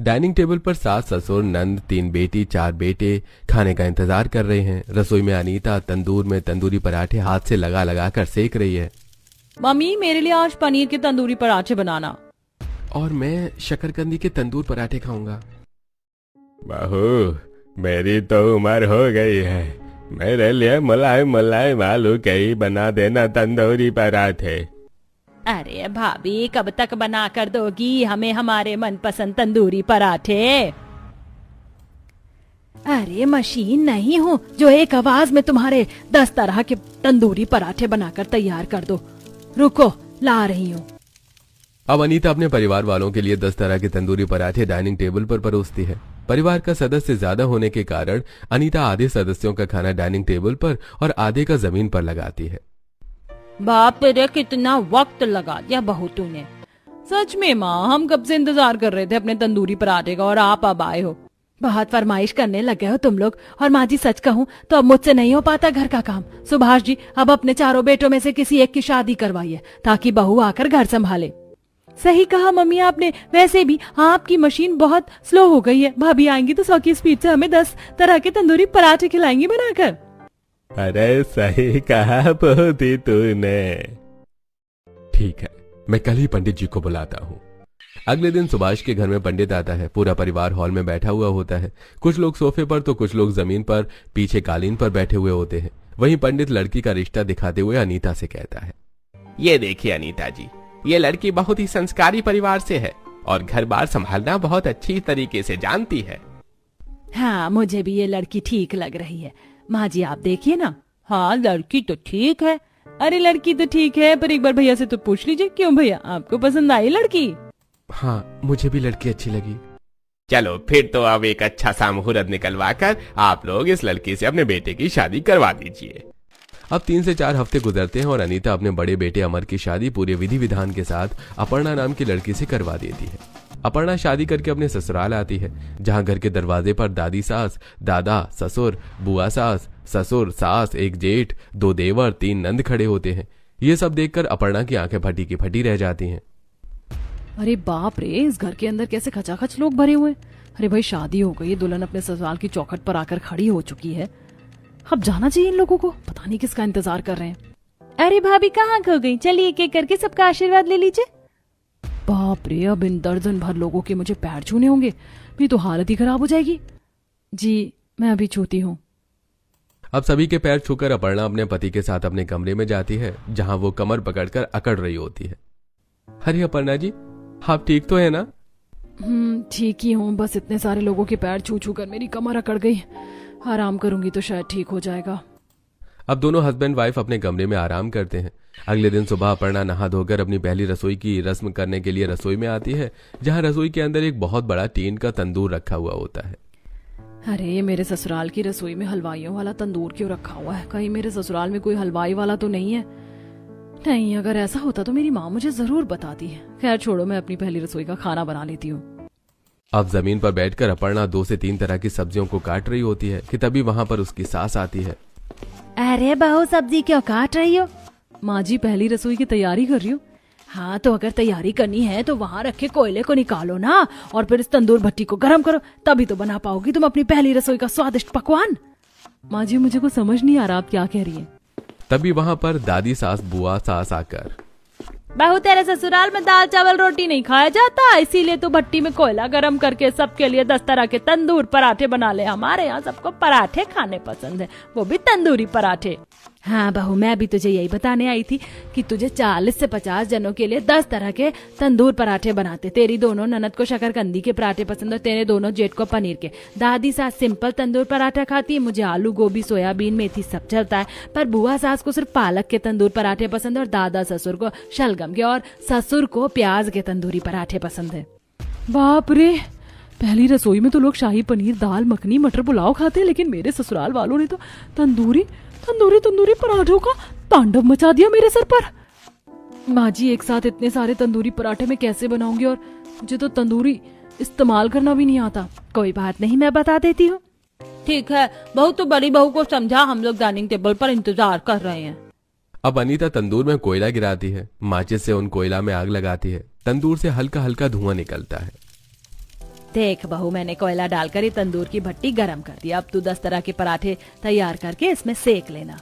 Dining table पर सास ससुर नंद 3 बेटी 4 बेटे खाने का इंतजार कर रहे हैं। रसोई में अनीता तंदूर में तंदूरी पराठे हाथ से लगा लगा कर सेक रही है। मम्मी मेरे लिए आज पनीर के तंदूरी पराठे बनाना। और मैं शकरकंदी के तंदूर पराठे खाऊंगा। बहू मेरी तो उम्र हो गई है, मेरे लिए मलाई मलाई आलू के ही बना देना तंदूरी पराठे। अरे भाभी कब तक बना कर दोगी हमें हमारे मनपसंद तंदूरी पराठे? अरे मशीन नहीं हूँ जो एक आवाज में तुम्हारे 10 तरह के तंदूरी पराठे बनाकर तैयार कर दो। रुको ला रही हूँ। अब अनीता अपने परिवार वालों के लिए 10 तरह के तंदूरी पराठे डाइनिंग टेबल पर परोसती है। परिवार का सदस्य ज्यादा होने के कारण अनीता आधे सदस्यों का खाना डाइनिंग टेबल पर और आधे का जमीन पर लगाती है। बाप रे कितना वक्त लगा दिया बहू तूने। सच में माँ हम कब से इंतजार कर रहे थे अपने तंदूरी पराठे का और आप अब आए हो। बहुत फरमाइश करने लग गए हो तुम लोग। और माँ जी सच कहूँ तो अब मुझसे नहीं हो पाता घर का काम। सुभाष जी अब अपने 4 बेटों में से किसी एक की शादी करवाइए ताकि बहू आकर घर संभाले। सही कहा मम्मी आपने। वैसे भी आपकी मशीन बहुत स्लो हो गई है। भाभी आएंगी तो 100 की स्पीड से हमें 10 तरह के तंदूरी पराठे खिलाएंगी बनाकर। अरे सही कहा पोती तूने। ठीक है मैं कल ही पंडित जी को बुलाता हूँ। अगले दिन सुभाष के घर में पंडित आता है। पूरा परिवार हॉल में बैठा हुआ होता है। कुछ लोग सोफे पर तो कुछ लोग जमीन पर पीछे कालीन पर बैठे हुए होते हैं। वहीं पंडित लड़की का रिश्ता दिखाते हुए अनीता से कहता है, ये देखिए अनीता जी, ये लड़की बहुत ही संस्कारी परिवार से है और घर बार संभालना बहुत अच्छी तरीके से जानती है। हाँ मुझे भी ये लड़की ठीक लग रही है। माँ जी आप देखिए ना। हाँ लड़की तो ठीक है। अरे लड़की तो ठीक है पर एक बार भैया से तो पूछ लीजिए। क्यों भैया आपको पसंद आई लड़की? हाँ मुझे भी लड़की अच्छी लगी। चलो फिर तो अब एक अच्छा सा मुहूर्त निकलवा कर आप लोग इस लड़की से अपने बेटे की शादी करवा दीजिए। अब 3 से 4 हफ्ते गुजरते हैं और अनीता अपने बड़े बेटे अमर की शादी पूरे विधि विधान के साथ अपर्णा नाम की लड़की से करवा देती है। अपर्णा शादी करके अपने ससुराल आती है जहां घर के दरवाजे पर दादी सास, दादा, ससुर, बुआ सास, ससुर, सास, एक जेठ, 2 देवर, 3 नंद खड़े होते हैं। ये सब देखकर अपर्णा की आंखें फटी की फटी रह जाती हैं। अरे बाप रे इस घर के अंदर कैसे खचाखच लोग भरे हुए। अरे भाई शादी हो गई, दुल्हन अपने ससुराल की चौखट पर आकर खड़ी हो चुकी है। अब जाना चाहिए इन लोगों को। पता नहीं किसका इंतजार कर रहे हैं। अरे भाभी कहाँ खो गई? चलिए एक एक करके सबका आशीर्वाद ले लीजिए। बाप रे अब इन दर्जन भर लोगों के मुझे पैर छूने होंगे। मेरी तो हालत ही खराब हो जाएगी। जी मैं अभी छूती हूँ। अब सभी के पैर छूकर अपर्णा अपने पति के साथ अपने कमरे में जाती है जहां वो कमर पकड़कर अकड़ रही होती है। अरे अपर्णा जी आप ठीक तो है ना? ठीक ही हूँ, बस इतने सारे लोगों के पैर छू छू कर मेरी कमर अकड़ गई। आराम करूंगी तो शायद ठीक हो जाएगा। अब दोनों हस्बैंड वाइफ अपने कमरे में आराम करते हैं। अगले दिन सुबह अपर्णा नहा धोकर अपनी पहली रसोई की रस्म करने के लिए रसोई में आती है जहां रसोई के अंदर एक बहुत बड़ा टीन का तंदूर रखा हुआ होता है। अरे मेरे ससुराल की रसोई में हलवाइयों वाला तंदूर क्यों रखा हुआ है? कहीं मेरे ससुराल में कोई हलवाई वाला तो नहीं है? नहीं अगर ऐसा होता तो मेरी माँ मुझे जरूर बताती है। खैर छोड़ो मैं अपनी पहली रसोई का खाना बना लेती हूँ। अब जमीन पर बैठकर अपर्णा 2 से 3 तरह की सब्जियों को काट रही होती है कि तभी वहां पर उसकी सास आती है। अरे बहू सब्जी क्यों काट रही हो? माँ जी पहली रसोई की तैयारी कर रही हूँ। हाँ तो अगर तैयारी करनी है तो वहाँ रखे कोयले को निकालो ना और फिर इस तंदूर भट्टी को गर्म करो, तभी तो बना पाओगी तुम अपनी पहली रसोई का स्वादिष्ट पकवान। माँ जी मुझे कुछ समझ नहीं आ रहा आप क्या कह रही है। तभी वहां पर दादी सास बुआ सास आकर, बहू तेरे ससुराल में दाल चावल रोटी नहीं खाया जाता, इसीलिए तू भट्टी में कोयला गरम करके सबके लिए 10 तरह के तंदूर पराठे बना ले। हमारे यहाँ सबको पराठे खाने पसंद है, वो भी तंदूरी पराठे। हाँ बहू मैं भी तुझे यही बताने आई थी कि तुझे 40 से 50 जनों के लिए 10 तरह के तंदूर पराठे बनाते। तेरी दोनों ननद को शकरकंदी के पराठे पसंद और तेरे दोनों जेठ को पनीर के। दादी सास सिंपल तंदूर पराठा खाती है, मुझे आलू गोभी सोयाबीन मेथी सब चलता है, पर बुआ सास को सिर्फ पालक के तंदूर पराठे पसंद और दादा ससुर को शलगम के और ससुर को प्याज के तंदूरी पराठे पसंद है। बाप रे पहली रसोई में तो लोग शाही पनीर दाल मखनी मटर पुलाव खाते हैं, लेकिन मेरे ससुराल वालों ने तो तंदूरी पराठों का तांडव मचा दिया मेरे सर पर। माँ जी एक साथ इतने सारे तंदूरी पराठे में कैसे बनाऊंगी और मुझे तो तंदूरी इस्तेमाल करना भी नहीं आता। कोई बात नहीं मैं बता देती हूँ। ठीक है बहू तो बड़ी बहू को समझा, हम लोग डाइनिंग टेबल पर इंतजार कर रहे हैं। अब अनीता तंदूर में कोयला गिराती है, माचिस से उन कोयला में आग लगाती है। तंदूर से हल्का हल्का धुआं निकलता है। देख बहू, मैंने कोयला डालकर ये तंदूर की भट्टी गरम कर दी। अब तू 10 तरह के पराठे तैयार करके इसमें सेक लेना।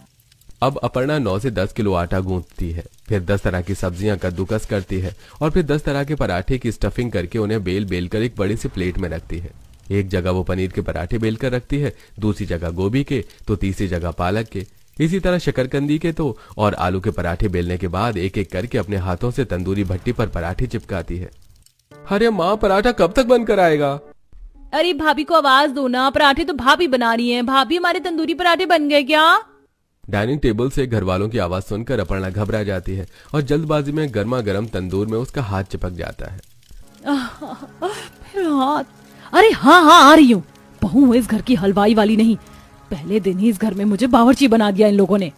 अब अपर्णा 9 से 10 किलो आटा गूंथती है, फिर 10 तरह की सब्जियां कद्दूकस करती है और फिर 10 तरह के पराठे की स्टफिंग करके उन्हें बेल बेल कर एक बड़ी सी प्लेट में रखती है। एक जगह वो पनीर के पराठे बेल कर रखती है, दूसरी जगह गोभी के, तो तीसरी जगह पालक के, इसी तरह शकरकंदी के तो और आलू के पराठे बेलने के बाद एक एक करके अपने हाथों से तंदूरी भट्टी पर पराठे चिपकाती है। अरे माँ, पराठा कब तक बनकर आएगा? अरे भाभी को आवाज दो ना, पराठे तो भाभी बना रही हैं। भाभी, हमारे तंदूरी पराठे बन गए क्या? डाइनिंग टेबल से घर वालों की आवाज सुनकर अपर्णा घबरा जाती है और जल्दबाजी में गर्मा गर्म तंदूर में उसका हाथ चिपक जाता है। मेरा हाथ। अरे हाँ हाँ, आ रही हूँ। बहू इस घर की हलवाई वाली नहीं, पहले दिन ही इस घर में मुझे बावर्ची बना दिया इन लोगों ने।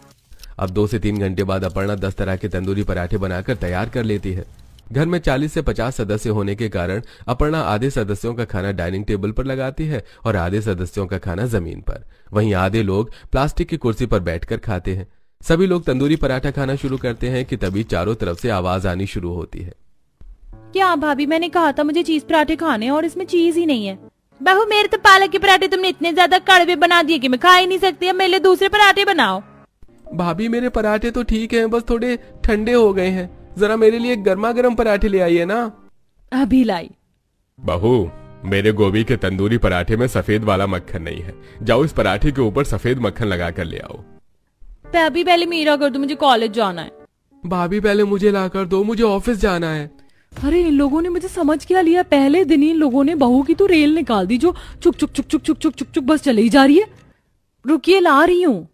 अब 2 से 3 घंटे बाद अपर्णा 10 तरह के तंदूरी पराठे बनाकर तैयार कर लेती है। घर में 40 से 50 सदस्य होने के कारण अपर्णा आधे सदस्यों का खाना डाइनिंग टेबल पर लगाती है और आधे सदस्यों का खाना जमीन पर। वहीं आधे लोग प्लास्टिक की कुर्सी पर बैठकर खाते हैं। सभी लोग तंदूरी पराठा खाना शुरू करते हैं कि तभी चारों तरफ से आवाज आनी शुरू होती है। क्या भाभी, मैंने कहा था मुझे चीज पराठे खाने और इसमें चीज ही नहीं है। बहू, मेरे तो पालक के पराठे तुमने इतने ज्यादा कड़वे बना दिए कि मैं खा ही नहीं सकती। अब मेरे लिए दूसरे पराठे बनाओ। भाभी, मेरे पराठे तो ठीक हैं, बस थोड़े ठंडे हो गए हैं। जरा मेरे लिए गर्मा गर्म पराठे ले आइए ना। अभी लाई। बहू, मेरे गोभी के तंदूरी पराठे में सफेद वाला मक्खन नहीं है। जाओ इस पराठे के ऊपर सफेद मक्खन लगा कर ले आओ। भाभी, पहले मेरा कर दो, मुझे कॉलेज जाना है। भाभी, पहले मुझे ला कर दो, मुझे ऑफिस जाना है। अरे इन लोगों ने मुझे समझ क्या लिया? पहले दिन ही इन लोगों ने बहू की तो रेल निकाल दी, जो चुक चुक चुक चुक चुक चुक चुक चुक बस चली जा रही है। रुकिए, ला रही हूँ।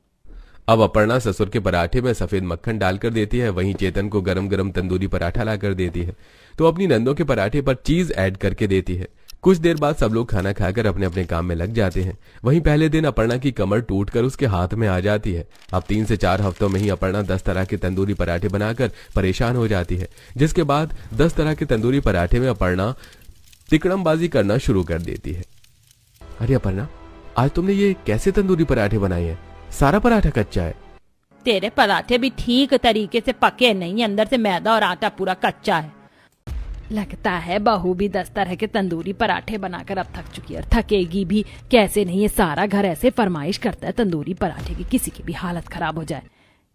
अब अपर्णा ससुर के पराठे में सफेद मक्खन डालकर देती है, वहीं चेतन को गरम गरम तंदूरी पराठा लाकर देती है, तो अपनी नंदों के पराठे पर चीज ऐड करके देती है। कुछ देर बाद सब लोग खाना खाकर अपने अपने काम में लग जाते हैं। वहीं पहले दिन अपर्णा की कमर टूटकर उसके हाथ में आ जाती है। अब 3 से 4 हफ्तों में ही अपर्णा 10 तरह के तंदूरी पराठे बनाकर परेशान हो जाती है, जिसके बाद 10 तरह के तंदूरी पराठे में अपर्णा तिकड़मबाजी करना शुरू कर देती है। अरे अपर्णा, आज तुमने ये कैसे तंदूरी पराठे बनाए हैं? सारा पराठा कच्चा है। तेरे पराठे भी ठीक तरीके से पके नहीं, अंदर से मैदा और आटा पूरा कच्चा है। लगता है बहू भी 10 तरह के तंदूरी पराठे बनाकर अब थक चुकी है, और थकेगी भी कैसे नहीं। ये सारा घर ऐसे फरमाइश करता है तंदूरी पराठे की, किसी की भी हालत खराब हो जाए।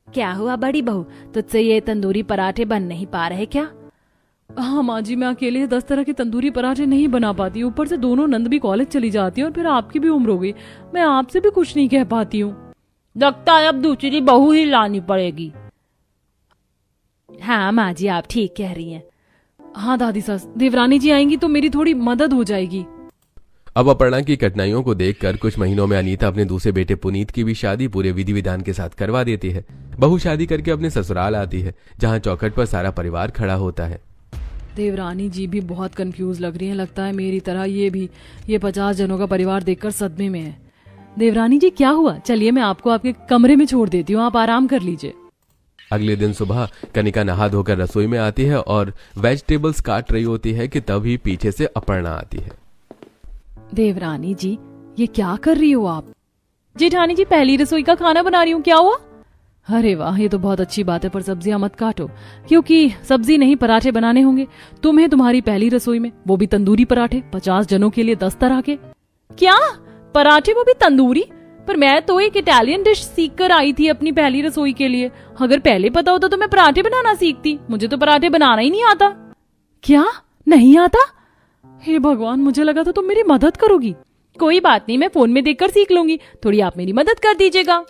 क्या हुआ बड़ी बहू, तुझसे ये तंदूरी पराठे बन नहीं पा रहे क्या? हाँ माँ जी, मैं अकेले 10 तरह के तंदूरी पराठे नहीं बना पाती। ऊपर से दोनों नंद भी कॉलेज चली जाती है और फिर आपकी भी उम्र हो गई, मैं आपसे भी कुछ नहीं कह पाती हूँ। लगता है अब दूसरी बहू ही लानी पड़ेगी। हाँ माँ जी, आप ठीक कह रही हैं। हाँ दादी सास, देवरानी जी आएंगी तो मेरी थोड़ी मदद हो जाएगी। अब अपर्णा की कठिनाइयों को देखकर कुछ महीनों में अनीता अपने दूसरे बेटे पुनीत की भी शादी पूरे विधि विधान के साथ करवा देती है। बहू शादी करके अपने ससुराल आती है, जहाँ चौखट पर सारा परिवार खड़ा होता है। देवरानी जी भी बहुत कंफ्यूज लग रही हैं। लगता है मेरी तरह ये 50 जनों का परिवार देखकर सदमे में है। देवरानी जी, क्या हुआ? चलिए मैं आपको आपके कमरे में छोड़ देती हूँ, आप आराम कर लीजिए। अगले दिन सुबह कनिका नहा धोकर रसोई में आती है और वेजिटेबल्स काट रही होती है कि तभी पीछे से अपर्णा आती है। देवरानी जी, ये क्या कर रही हो आप? जेठानी जी, पहली रसोई का खाना बना रही हूँ। क्या हुआ? अरे वाह, ये तो बहुत अच्छी बात है, पर सब्जियां मत काटो, क्योंकि सब्जी नहीं पराठे बनाने होंगे तुम्हें तुम्हारी पहली रसोई में, वो भी तंदूरी पराठे, 50 जनों के लिए 10 तरह के। क्या पराठे, वो भी तंदूरी? पर मैं तो एक इटालियन डिश सीख कर आई थी अपनी पहली रसोई के लिए। अगर पहले पता होता तो मैं पराठे बनाना सीखती। मुझे तो पराठे बनाना ही नहीं आता। क्या नहीं आता? हे भगवान, मुझे लगा था तुम मेरी मदद करोगी। कोई बात नहीं, मैं फोन में देखकर सीख लूंगी, थोड़ी आप मेरी मदद कर दीजिएगा।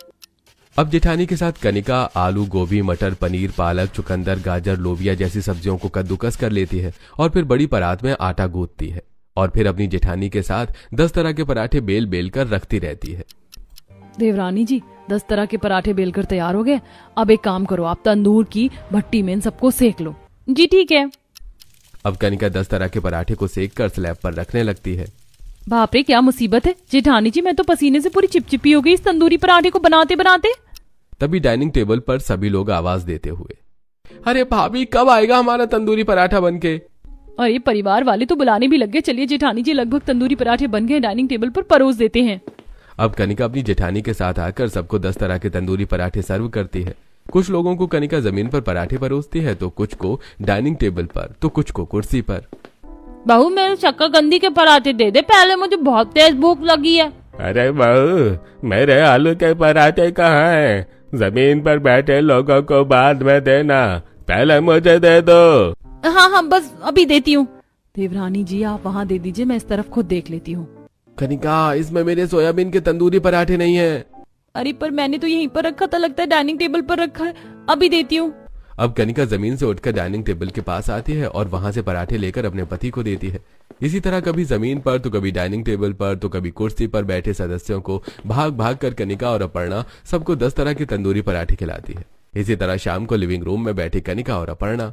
अब जेठानी के साथ कनिका आलू, गोभी, मटर, पनीर, पालक, चुकंदर, गाजर, लोबिया जैसी सब्जियों को कद्दूकस कर लेती है और फिर बड़ी परात में आटा गूंथती है और फिर अपनी जेठानी के साथ 10 तरह के पराठे बेल बेल कर रखती रहती है। देवरानी जी, 10 तरह के पराठे बेलकर तैयार हो गए। अब एक काम करो, आप तंदूर की भट्टी में इन सबको सेक लो। जी ठीक है। अब कनिका 10 तरह के पराठे को सेक कर स्लैब पर रखने लगती है। बाप रे, क्या मुसीबत है जेठानी जी, मैं तो पसीने से पूरी चिपचिपी हो गई इस तंदूरी पराठे को बनाते बनाते। तभी डाइनिंग टेबल पर सभी लोग आवाज देते हुए, अरे भाभी, कब आएगा हमारा तंदूरी पराठा बनके? अरे परिवार वाले तो बुलाने भी लग गए। चलिए जेठानी जी, लगभग तंदूरी पराठे बन गए, डाइनिंग टेबल पर परोस देते हैं। अब कनिका अपनी जेठानी के साथ आकर सबको 10 तरह के तंदूरी पराठे सर्व करती है। कुछ लोगों को कनिका जमीन पर पराठे परोसती है, तो कुछ को डाइनिंग टेबल पर, तो कुछ को कुर्सी पर। बहू मेरे शक्करकंदी के पराठे दे दे, पहले मुझे बहुत तेज भूख लगी है। अरे बहू, मेरे आलू के पराठे कहाँ हैं? जमीन पर बैठे लोगों को बाद में देना, पहले मुझे दे दो। हाँ हाँ बस अभी देती हूँ। देवरानी जी आप वहाँ दे दीजिए, मैं इस तरफ खुद देख लेती हूँ। कनिका, इसमें मेरे सोयाबीन के तंदूरी पराठे नहीं है। अरे पर मैंने तो यहीं पर रखा था, लगता है डाइनिंग टेबल पर रखा है, अभी देती हूँ। अब कनिका जमीन से उठकर डाइनिंग टेबल के पास आती है और वहां से पराठे लेकर अपने पति को देती है। इसी तरह कभी जमीन पर तो कभी डाइनिंग टेबल पर तो कभी कुर्सी पर बैठे सदस्यों को भाग भाग कर कनिका और अपर्णा सबको 10 तरह के तंदूरी पराठे खिलाती है। इसी तरह शाम को लिविंग रूम में बैठी कनिका और अपर्णा,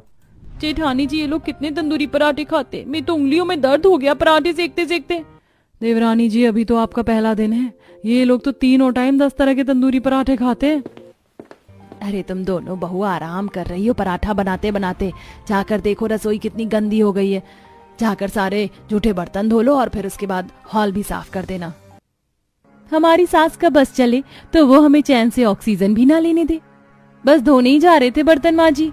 जेठानी जी ये लोग कितने तंदूरी पराठे खाते, मेरी तो उंगलियों में दर्द हो गया पराठे सेकते सेकते। देवरानी जी अभी तो आपका पहला दिन है, ये लोग तो तीनों टाइम 10 तरह के तंदूरी पराठे खाते हैं। अरे तुम दोनों बहू आराम कर रही हो पराठा बनाते बनाते, जाकर देखो रसोई कितनी गंदी हो गई है, जाकर सारे जूठे बर्तन धो लो और फिर उसके बाद हॉल भी साफ कर देना। हमारी सास का बस चले तो वो हमें चैन से ऑक्सीजन भी ना लेने दे, बस धोने ही जा रहे थे बर्तन माँ जी।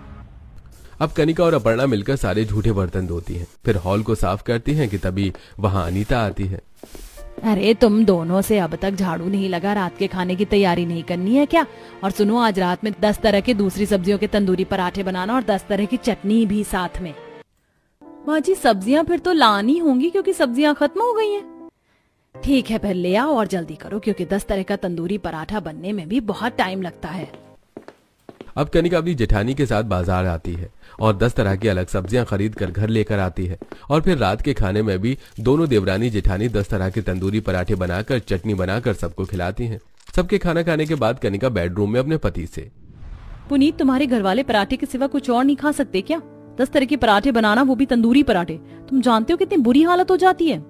अब कनिका और अपर्णा मिलकर सारे झूठे बर्तन धोती हैं, फिर हॉल को साफ करती हैं कि तभी वहां अनीता आती है। अरे तुम दोनों से अब तक झाड़ू नहीं लगा, रात के खाने की तैयारी नहीं करनी है क्या? और सुनो, आज रात में 10 तरह के दूसरी सब्जियों के तंदूरी पराठे बनाना और 10 तरह की चटनी भी साथ में। माँ जी सब्जियां फिर तो लानी होंगी क्योंकि सब्जियां खत्म हो गई हैं। ठीक है फिर ले आओ और जल्दी करो क्योंकि 10 तरह का तंदूरी पराठा बनने में भी बहुत टाइम लगता है। अब कनिका अपनी जेठानी के साथ बाजार आती है और 10 तरह की अलग सब्जियां खरीद कर घर लेकर आती है और फिर रात के खाने में भी दोनों देवरानी जेठानी 10 तरह के तंदूरी पराठे बनाकर चटनी बनाकर सबको खिलाती हैं। सबके खाना खाने के बाद कनिका बेडरूम में अपने पति से, पुनीत तुम्हारे घर वाले पराठे के सिवा कुछ और नहीं खा सकते क्या? 10 तरह के पराठे बनाना, वो भी तंदूरी पराठे, तुम जानते हो कितनी बुरी हालत हो जाती है।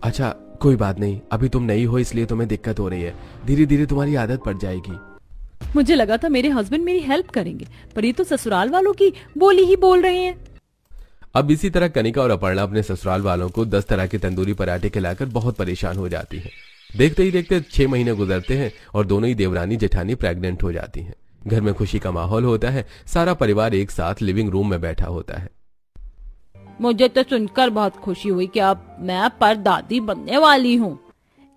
अच्छा कोई बात नहीं, अभी तुम नई हो इसलिए तुम्हें दिक्कत हो रही है, धीरे धीरे तुम्हारी आदत पड़ जाएगी। मुझे लगा था मेरे हस्बैंड मेरी हेल्प करेंगे, पर ये तो ससुराल वालों की बोली ही बोल रहे हैं। अब इसी तरह कनिका और अपर्णा अपने ससुराल वालों को 10 तरह के तंदूरी पराठे खिलाकर बहुत परेशान हो जाती है। देखते ही देखते 6 महीने गुजरते हैं और दोनों ही देवरानी जेठानी प्रेग्नेंट हो जाती हैं। घर में खुशी का माहौल होता है, सारा परिवार एक साथ लिविंग रूम में बैठा होता है। मुझे तो सुनकर बहुत खुशी हुई कि अब मैं परदादी बनने वाली हूँ।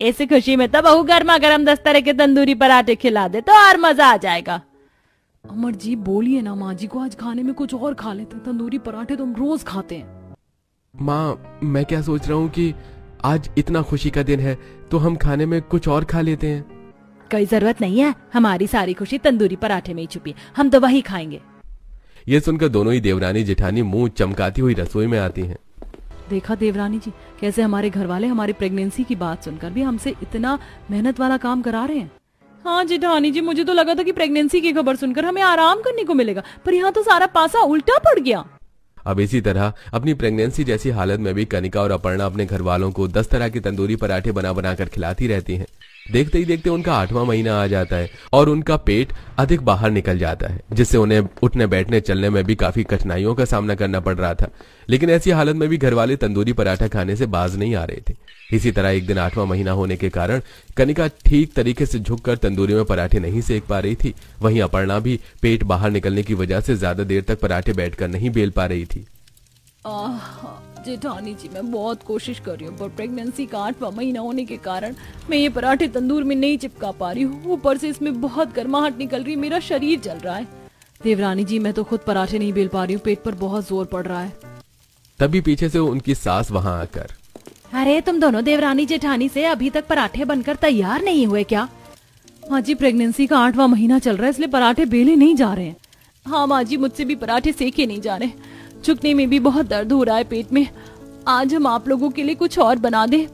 ऐसी खुशी में तो बहू गर्मा गर्म 10 तरह के तंदूरी पराठे खिला दे तो और मजा आ जाएगा। अमर जी बोलिए ना माँ जी को आज खाने में कुछ और खा लेते, तंदूरी पराठे तो हम रोज खाते हैं। माँ मैं क्या सोच रहा हूँ कि आज इतना खुशी का दिन है तो हम खाने में कुछ और खा लेते हैं। कोई जरूरत नहीं है, हमारी सारी खुशी तंदूरी पराठे में ही छुपी, हम तो वही खाएंगे। ये सुनकर दोनों ही देवरानी जेठानी मुंह चमकाती हुई रसोई में आती हैं। देखा देवरानी जी कैसे हमारे घर वाले हमारी प्रेगनेंसी की बात सुनकर भी हमसे इतना मेहनत वाला काम करा रहे हैं। हाँ जेठानी जी, मुझे तो लगा था कि प्रेगनेंसी की खबर सुनकर हमें आराम करने को मिलेगा, पर यहाँ तो सारा पासा उल्टा पड़ गया। अब इसी तरह अपनी प्रेगनेंसी जैसी हालत में भी कनिका और अपर्णा अपने घर वालों को 10 तरह के तंदूरी पराठे बना बनाकर खिलाती रहती हैं। देखते ही देखते उनका 8वां महीना आ जाता है और उनका पेट अधिक बाहर निकल जाता है, जिससे उन्हें उठने बैठने चलने में भी काफी कठिनाइयों का सामना करना पड़ रहा था। लेकिन ऐसी हालत में भी घर वाले तंदूरी पराठा खाने से बाज नहीं आ रहे थे। इसी तरह एक दिन 8वां महीना होने के कारण कनिका ठीक तरीके से झुककर तंदूरी में पराठे नहीं सेक पा रही थी, वहीं अपर्णा भी पेट बाहर निकलने की वजह से ज्यादा देर तक पराठे बैठकर नहीं बेल पा रही थी। जेठानी जी मैं बहुत कोशिश कर रही हूँ, पर प्रेगनेंसी का 8वां महीना होने के कारण मैं ये पराठे तंदूर में नहीं चिपका पा रही हूँ। ऊपर से इसमें बहुत गर्माहट निकल रही, मेरा शरीर जल रहा है। देवरानी जी मैं तो खुद पराठे नहीं बेल पा रही हूँ, पेट पर बहुत जोर पड़ रहा है। तभी पीछे से उनकी सास वहां आकर, अरे तुम दोनों देवरानी जेठानी से अभी तक पराठे बनकर तैयार नहीं हुए क्या? माँ जी प्रेगनेंसी का 8वां महीना चल रहा है इसलिए पराठे बेले नहीं जा रहे हैं। हाँ माँ जी मुझसे भी पराठे सेके नहीं जा रहे, झुकने में भी बहुत दर्द हो रहा है पेट में। आज हम आप लोगों के लिए कुछ और बना दें?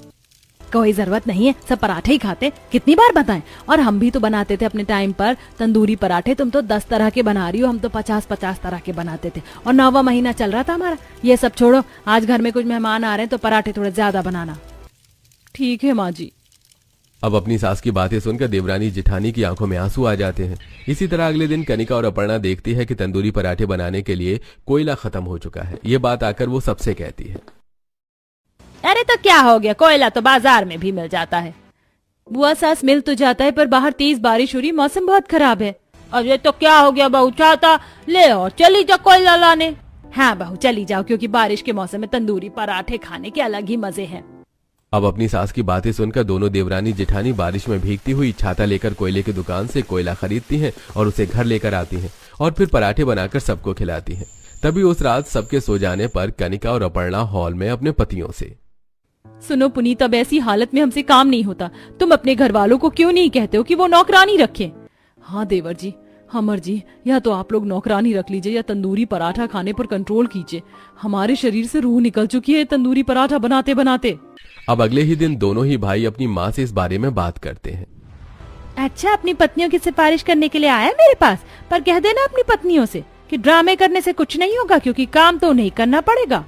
कोई जरूरत नहीं है, सब पराठे ही खाते, कितनी बार बताएं। और हम भी तो बनाते थे अपने टाइम पर तंदूरी पराठे, तुम तो 10 तरह के बना रही हो, हम तो 50-50 तरह के बनाते थे और 9वां महीना चल रहा था हमारा। ये सब छोड़ो, आज घर में कुछ मेहमान आ रहे हैं तो पराठे थोड़े ज्यादा बनाना। ठीक है माँ जी। अब अपनी सास की बातें सुनकर देवरानी जेठानी की आंखों में आंसू आ जाते हैं। इसी तरह अगले दिन कनिका और अपर्णा देखती है कि तंदूरी पराठे बनाने के लिए कोयला खत्म हो चुका है। ये बात आकर वो सबसे कहती है, अरे तो क्या हो गया, कोयला तो बाजार में भी मिल जाता है। बुआ सास मिल तो जाता है पर बाहर तेज बारिश हो रही, मौसम बहुत खराब है। अरे तो क्या हो गया बहू, चाहता ले और चली जा कोयला लाने। हाँ बहू चली जाओ, क्योंकि बारिश के मौसम में तंदूरी पराठे खाने के अलग ही मजे हैं। अब अपनी सास की बातें सुनकर दोनों देवरानी जेठानी बारिश में भीगती हुई छाता लेकर कोयले की दुकान से कोयला खरीदती हैं और उसे घर लेकर आती हैं और फिर पराठे बनाकर सबको खिलाती हैं। तभी उस रात सबके सो जाने पर कनिका और अपर्णा हॉल में अपने पतियों से, सुनो पुनीत, अब ऐसी हालत में हमसे काम नहीं होता। तुम अपने घर वालों को क्यों नहीं कहते हो कि वो नौकरानी रखें? हाँ देवर जी, अमर जी, या तो आप लोग नौकरानी रख लीजिए या तंदूरी पराठा खाने पर कंट्रोल कीजिए। हमारे शरीर से रूह निकल चुकी है तंदूरी पराठा बनाते बनाते। अब अगले ही दिन दोनों ही भाई अपनी माँ से इस बारे में बात करते हैं। अच्छा, अपनी पत्नियों की सिफारिश करने के लिए आया मेरे पास, पर कह देना अपनी पत्नियों से कि ड्रामे करने से कुछ नहीं होगा, क्योंकि काम तो नहीं करना पड़ेगा।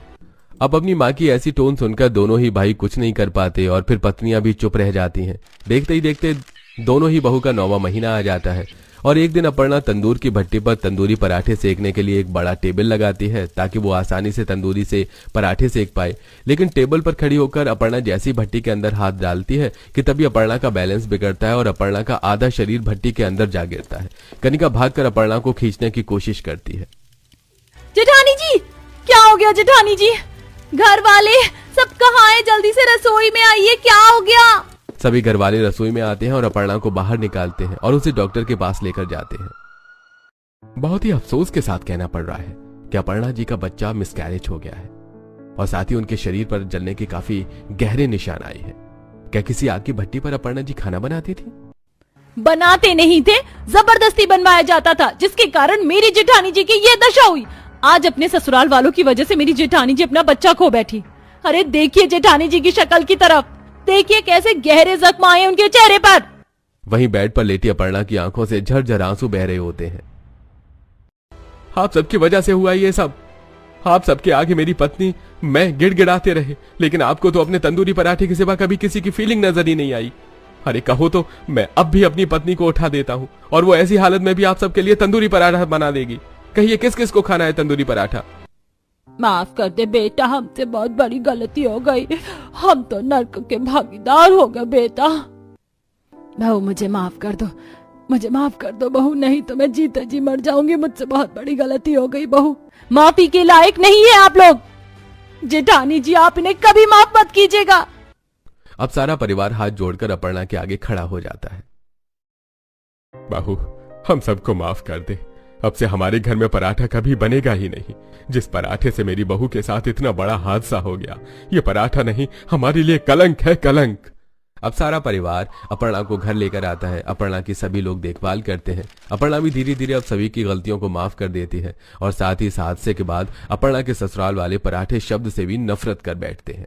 अब अपनी माँ की ऐसी टोन सुनकर दोनों ही भाई कुछ नहीं कर पाते और फिर पत्नियां भी चुप रह जाती हैं। देखते ही देखते दोनों ही बहू का 9वां महीना आ जाता है और एक दिन अपर्णा तंदूर की भट्टी पर तंदूरी पराठे सेकने के लिए एक बड़ा टेबल लगाती है ताकि वो आसानी से तंदूरी से पराठे सेक पाए। लेकिन टेबल पर खड़ी होकर अपर्णा जैसी भट्टी के अंदर हाथ डालती है कि तभी अपर्णा का बैलेंस बिगड़ता है और अपर्णा का आधा शरीर भट्टी के अंदर जा गिरता है। कनिका भागकर अपर्णा को खींचने की कोशिश करती है। जेठानी जी, क्या हो गया जेठानी जी? घर वाले सब कहाँ हैं? जल्दी से रसोई में आइए, क्या हो गया? सभी घर वाले रसोई में आते हैं और अपर्णा को बाहर निकालते हैं और उसे डॉक्टर के पास लेकर जाते हैं। बहुत ही अफसोस के साथ कहना पड़ रहा है कि अपर्णा जी का बच्चा मिसकैरेज हो गया है और साथ ही उनके शरीर पर जलने के काफी गहरे निशान आए हैं। क्या किसी आग की भट्टी पर अपर्णा जी खाना बनाती थी? बनाते नहीं थे, जबरदस्ती बनवाया जाता था, जिसके कारण मेरी जेठानी जी की ये दशा हुई। आज अपने ससुराल वालों की वजह से मेरी जेठानी जी अपना बच्चा खो बैठी। अरे देखिए जेठानी जी की शक्ल की तरफ, देखिए कैसे गहरे जख्म आए उनके चेहरे पर। वहीं बेड पर लेटी अपर्णा की आंखों से झरझर आंसू बह रहे होते हैं। आप सबकी वजह से हुआ ये सब। आप सबके आगे मेरी पत्नी मैं गिड़गिड़ाते रहे, लेकिन आपको तो अपने तंदूरी पराठे के सिवा कभी किसी की फीलिंग नजर ही नहीं आई। अरे कहो तो मैं अब भी अपनी पत्नी को उठा देता हूँ और वो ऐसी हालत में भी आप सबके लिए तंदूरी पराठा बना देगी। कहिए किस किस को खाना है तंदूरी पराठा? माफ कर दे बेटा, हमसे बहुत बड़ी गलती हो गई। हम तो नर्क के भागीदार हो गए बेटा। बहू मुझे माफ कर दो, मुझे माफ कर दो बहू, नहीं तो मैं जीते जी मर जाऊंगी। मुझसे बहुत बड़ी गलती हो गई बहू, माफी के लायक नहीं है आप लोग। जेठानी जी आप इन्हें कभी माफ मत कीजिएगा। अब सारा परिवार हाथ जोड़कर अपर्णा के आगे खड़ा हो जाता है। बहू हम सबको माफ कर दे, अब से हमारे घर में पराठा कभी बनेगा ही नहीं। जिस पराठे से मेरी बहू के साथ इतना बड़ा हादसा हो गया, ये पराठा नहीं, हमारे लिए कलंक है, कलंक। अब सारा परिवार अपर्णा को घर लेकर आता है। अपर्णा की सभी लोग देखभाल करते हैं। अपर्णा भी धीरे धीरे अब सभी की गलतियों को माफ कर देती है और साथ ही इस हादसे के बाद अपर्णा के ससुराल वाले पराठे शब्द से भी नफरत कर बैठते हैं।